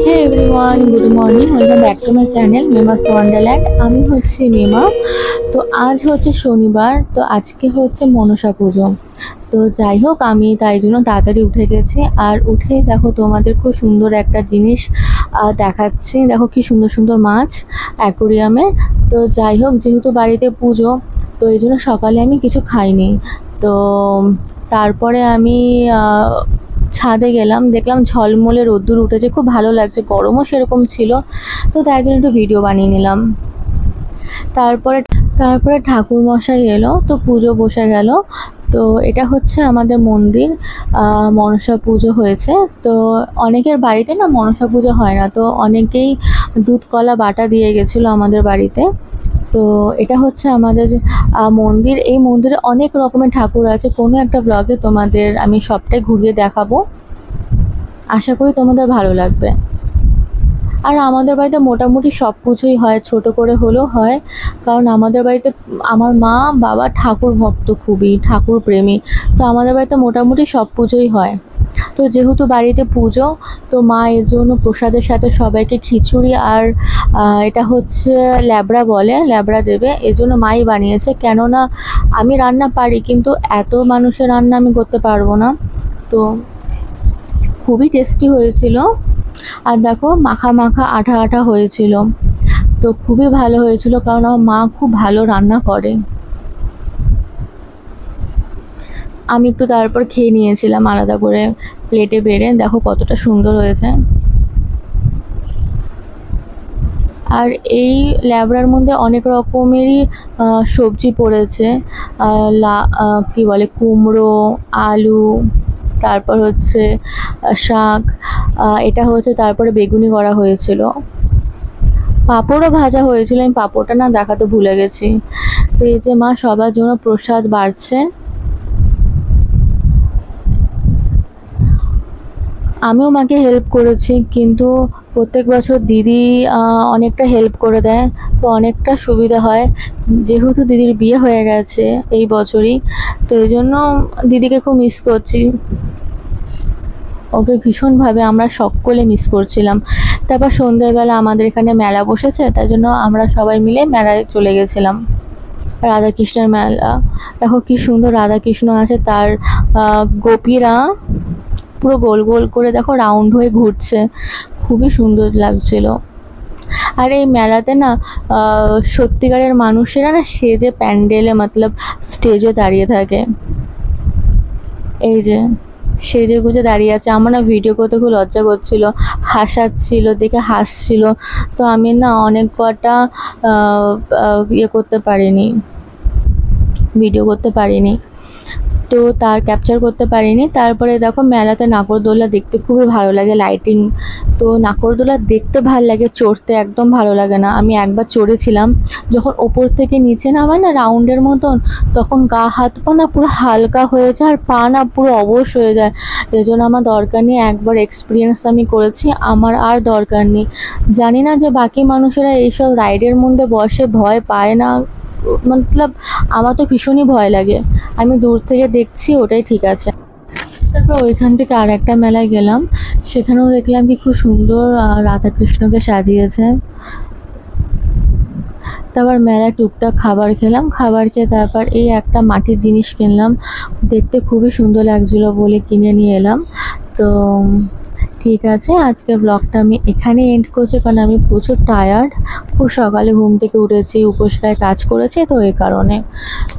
Hey everyone, good morning, welcome back to my channel Mema's wonderland. আমি হচ্ছি মেমা। তো আজ হচ্ছে শনিবার, তো আজকে হচ্ছে মনসা পুজো। তো যাই হোক, আমি তাই জন্য তাড়াতাড়ি উঠে গেছি। আর উঠে দেখো তোমাদের খুব সুন্দর একটা জিনিস দেখাচ্ছি। দেখো কি সুন্দর সুন্দর মাছ অ্যাকোরিয়ামে। তো যাই হোক, যেহেতু বাড়িতে পুজো, তো এই জন্য সকালে আমি কিছু খাইনি। তো তারপরে আমি ছাদে গেলাম, দেখলাম ঝলমলে রোদ্দুর উঠেছে, খুব ভালো লাগছে, গরমও সেরকম ছিল। তো তাই জন্য একটু ভিডিও বানিয়ে নিলাম। তারপরে তারপরে ঠাকুর মশাই এলো, তো পুজো বসে গেল। তো এটা হচ্ছে আমাদের মন্দির, মনসা পুজো হয়েছে। তো অনেকের বাড়িতে না মনসা পুজো হয় না, তো অনেকেই দুধ কলা বাটা দিয়ে গেছিলো আমাদের বাড়িতে। তো এটা হচ্ছে আমাদের মন্দির। এই মন্দিরে অনেক রকমের ঠাকুর আছে, কোনো একটা ব্লগে তোমাদের আমি সবটাই ঘুরিয়ে দেখাবো। আশা করি তোমাদের ভালো লাগবে। আর আমাদের বাড়িতে মোটামুটি সব পুজোই হয়, ছোট করে হলেও হয়। কারণ আমাদের বাড়িতে আমার মা বাবা ঠাকুর ভক্ত, খুবই ঠাকুর প্রেমী। তো আমাদের বাড়িতে মোটামুটি সব পুজোই হয়। তো যেহেতু বাড়িতে পুজো, তো মা এর জন্য প্রসাদের সাথে সবাইকে খিচুড়ি আর এটা হচ্ছে ল্যাবড়া বলে, ল্যাবড়া দেবে, এজন্য মাই বানিয়েছে। কেননা আমি রান্না পারি, কিন্তু এত মানুষের রান্না আমি করতে পারবো না। তো খুবই টেস্টি হয়েছিল। আর দেখো মাখা মাখা আঠা আঠা হয়েছিল। তো খুবই ভালো হয়েছিল, কারণ আমার মা খুব ভালো রান্না করে। আমি একটু তারপর খেয়ে নিয়েছিলাম আলাদা করে প্লেটে বেড়ে। দেখো কতটা সুন্দর হয়েছে। আর এই ল্যাবড়ার মধ্যে অনেক রকমেরই সবজি পড়েছে। কী বলে, কুমড়ো, আলু, তারপর হচ্ছে শাক, এটা হচ্ছে, তারপরে বেগুনি করা হয়েছিল, পাঁপড়ও ভাজা হয়েছিল। আমি পাঁপড়টা না দেখাতে ভুলে গেছি। তো এই যে মা সবার জন্য প্রসাদ বাড়ছে। আমিও মাকে হেল্প করেছি, কিন্তু প্রত্যেক বছর দিদি অনেকটা হেল্প করে দেয়, তো অনেকটা সুবিধা হয়। যেহেতু দিদির বিয়ে হয়ে গেছে এই বছরই, তো এই জন্য দিদিকে খুব মিস করছি। ওকে ভীষণভাবে আমরা সকলে মিস করছিলাম। তারপর সন্ধ্যেবেলা আমাদের এখানে মেলা বসেছে, তাই জন্য আমরা সবাই মিলে মেলায় চলে গেছিলাম। রাধাকৃষ্ণের মেলা। দেখো কি সুন্দর রাধাকৃষ্ণ আছে, তার গোপীরা পুরো গোল গোল করে দেখো রাউন্ড হয়ে ঘুরছে, খুবই সুন্দর লাগছিল। আর এই মেলাতে না সত্যিকারের মানুষেরা না সেজে প্যান্ডেলে মতলব স্টেজে দাঁড়িয়ে থাকে। এই যে সেজে গুজে দাঁড়িয়ে আছে। আমার না ভিডিও করতে খুব লজ্জা করছিল, হাসাচ্ছিল, দেখে হাসছিল। তো আমি না অনেক কটা ইয়ে করতে পারিনি, ভিডিও করতে পারিনি, তো তার ক্যাপচার করতে পারিনি। তারপরে দেখো মেলাতে নাগরদোলা দেখতে খুবই ভালো লাগে, লাইটিং। তো নাগরদোলা দেখতে ভালো লাগে, চড়তে একদম ভালো লাগে না। আমি একবার চড়েছিলাম, যখন ওপর থেকে নিচে নামায় না রাউন্ডের মতন, তখন গা হাত পা না পুরো হালকা হয়ে যায়, আর পা না পুরো অবশ হয়ে যায়। এই জন্য আমার দরকার নেই, একবার এক্সপিরিয়েন্স আমি করেছি, আমার আর দরকার নেই। জানি না যে বাকি মানুষেরা এইসব রাইডের মধ্যে বসে ভয় পায় না, মতলব আমার তো ভীষণই ভয় লাগে। আমি দূর থেকে দেখছি, ওটাই ঠিক আছে। তারপর ওইখান থেকে আর একটা মেলায় গেলাম, সেখানেও দেখলাম কি খুব সুন্দর রাধাকৃষ্ণকে সাজিয়েছে। তারপর মেলায় টুকটাক খাবার খেলাম, খাবার খেয়ে তারপর এই একটা মাটির জিনিস কিনলাম, দেখতে খুবই সুন্দর লাগছিলো বলে কিনে নিয়ে এলাম। তো ঠিক আছে, আজকের ব্লগটা আমি এখানে এন্ড করছি, কারণ আমি প্রচুর টায়ার্ড। খুব সকালে ঘুম থেকে উঠেছি, উপোস খায় কাজ করেছি, তো এই কারণে।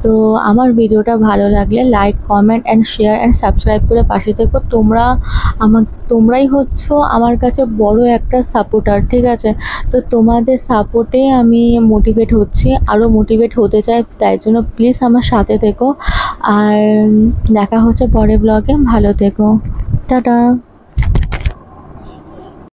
তো আমার ভিডিওটা ভালো লাগলে like, comment and share and subscribe করে পাশে থেকো। তোমরাই হচ্ছ আমার কাছে বড় একটা সাপোর্টার, ঠিক আছে? তো তোমাদের সাপোর্টে আমি মোটিভেট হচ্ছি, আরও মোটিভেট হতে চাই, তাই জন্য প্লিজ আমার সাথে থেকো। আর দেখা হচ্ছে পরের ব্লগে, ভালো থেকো, টাটা।